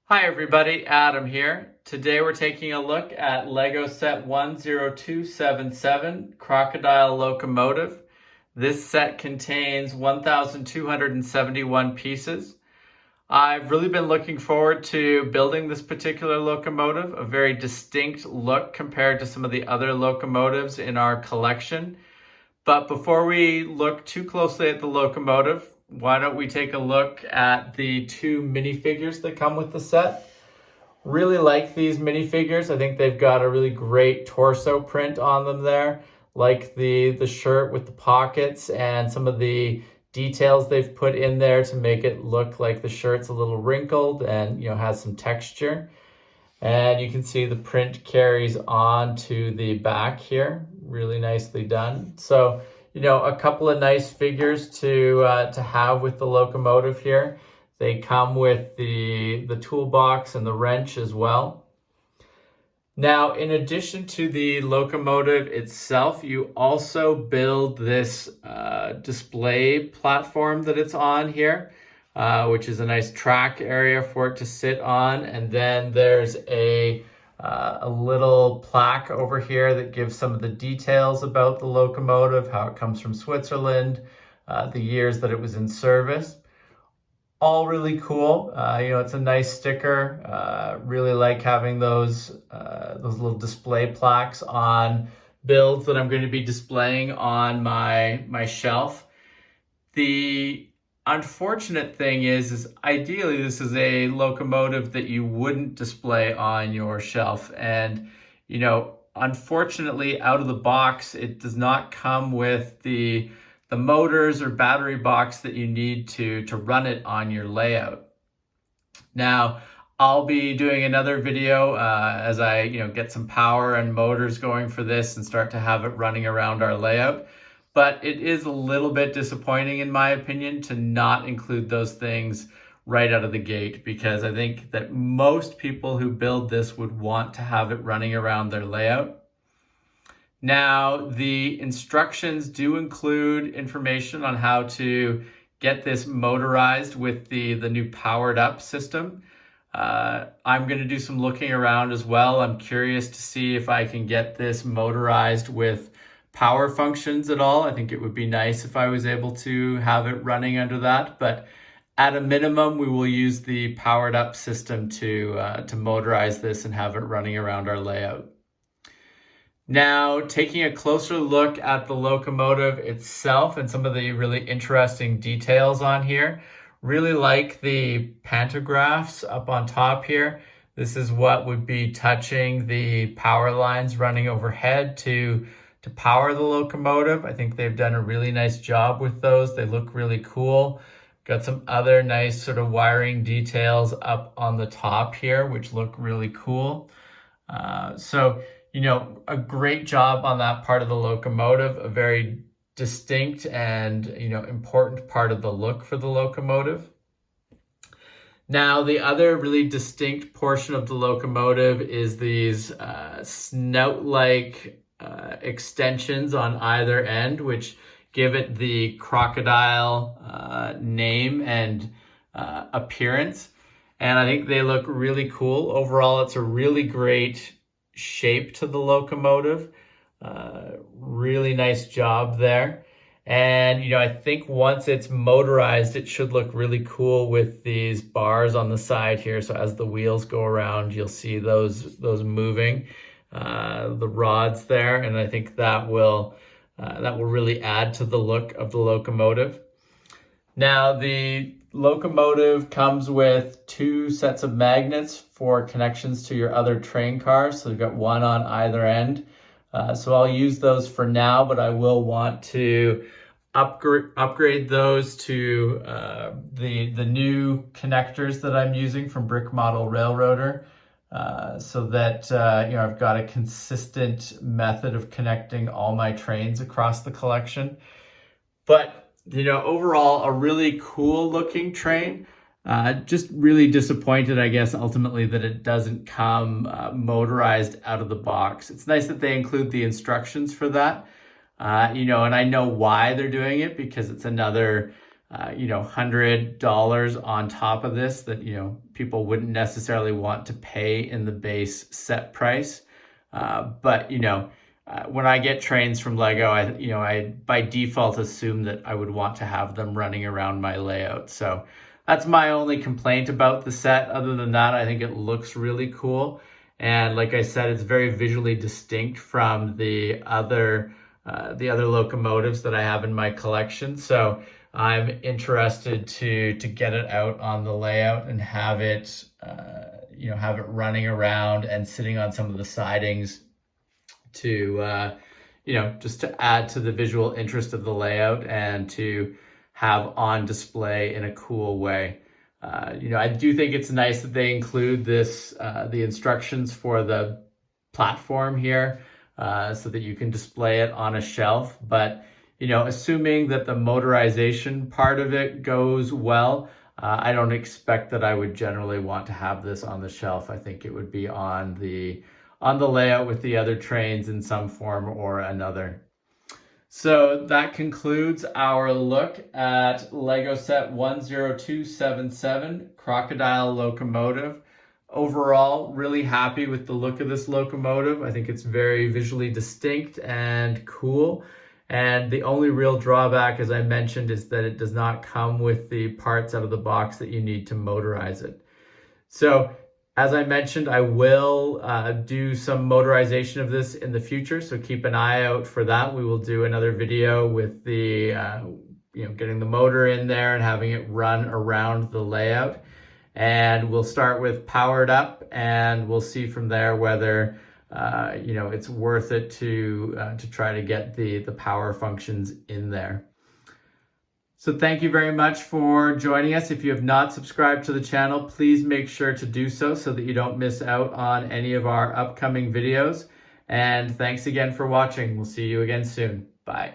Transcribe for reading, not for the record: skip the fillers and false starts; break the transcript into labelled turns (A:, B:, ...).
A: Hi everybody, Adam here. Today we're taking a look at Lego set 10277, Crocodile Locomotive. This set contains 1,271 pieces. I've really been looking forward to building this particular locomotive, a very distinct look compared to some of the other locomotives in our collection. But before we look too closely at the locomotive, why don't we take a look at the two minifigures that come with the set. Really like these minifigures. I think they've got a really great torso print on them there. Like the shirt with the pockets and some of the details they've put in there to make it look like the shirt's a little wrinkled and has some texture. And you can see the print carries on to the back here. Really nicely done. So, a couple of nice figures to have with the locomotive here. They come with the toolbox and the wrench as well. Now, in addition to the locomotive itself, you also build this display platform that it's on here, which is a nice track area for it to sit on. And then there's a little plaque over here that gives some of the details about the locomotive, how it comes from Switzerland, the years that it was in service. All really cool. It's a nice sticker. Really like having those little display plaques on builds that I'm going to be displaying on my shelf. The unfortunate thing is ideally this is a locomotive that you wouldn't display on your shelf. And, unfortunately out of the box, it does not come with the motors or battery box that you need to run it on your layout. Now, I'll be doing another video as I get some power and motors going for this and start to have it running around our layout. But it is a little bit disappointing, in my opinion, to not include those things right out of the gate, because I think that most people who build this would want to have it running around their layout. Now, the instructions do include information on how to get this motorized with the new powered up system. I'm going to do some looking around as well. I'm curious to see if I can get this motorized with power functions at all. I think it would be nice if I was able to have it running under that, but at a minimum, we will use the powered up system to motorize this and have it running around our layout. Now, taking a closer look at the locomotive itself and some of the really interesting details on here. Really like the pantographs up on top here. This is what would be touching the power lines running overhead to power the locomotive. I think they've done a really nice job with those. They look really cool. Got some other nice sort of wiring details up on the top here, which look really cool. A great job on that part of the locomotive, a very distinct and, important part of the look for the locomotive. Now, the other really distinct portion of the locomotive is these snout-like extensions on either end, which give it the crocodile name and appearance. And I think they look really cool. Overall, it's a really great shape to the locomotive. Really nice job there. And, I think once it's motorized, it should look really cool with these bars on the side here. So as the wheels go around, you'll see those moving, the rods there. And I think that will really add to the look of the locomotive. Now, the locomotive comes with two sets of magnets for connections to your other train cars. So you've got one on either end. So I'll use those for now, but I will want to upgrade those to the new connectors that I'm using from Brick Model Railroader, so that I've got a consistent method of connecting all my trains across the collection. But overall, a really cool looking train. Just really disappointed, I guess, ultimately that it doesn't come motorized out of the box. It's nice that they include the instructions for that, and I know why they're doing it, because it's another $100 on top of this that, people wouldn't necessarily want to pay in the base set price. But when I get trains from Lego, I by default assume that I would want to have them running around my layout. So that's my only complaint about the set. Other than that, I think it looks really cool. And like I said, it's very visually distinct from the other locomotives that I have in my collection. So I'm interested to get it out on the layout and have it, have it running around and sitting on some of the sidings to, just to add to the visual interest of the layout and to have on display in a cool way. I do think it's nice that they include this, the instructions for the platform here, so that you can display it on a shelf. But, assuming that the motorization part of it goes well, I don't expect that I would generally want to have this on the shelf. I think it would be on the layout with the other trains in some form or another. So that concludes our look at Lego set 10277, Crocodile Locomotive. Overall, really happy with the look of this locomotive. I think it's very visually distinct and cool. And the only real drawback, as I mentioned, is that it does not come with the parts out of the box that you need to motorize it. So, as I mentioned, I will do some motorization of this in the future, so keep an eye out for that. We will do another video with the, getting the motor in there and having it run around the layout. And we'll start with powered up, and we'll see from there whether, it's worth it to try to get the power functions in there. So thank you very much for joining us. If you have not subscribed to the channel, please make sure to do so that you don't miss out on any of our upcoming videos. And thanks again for watching. We'll see you again soon. Bye.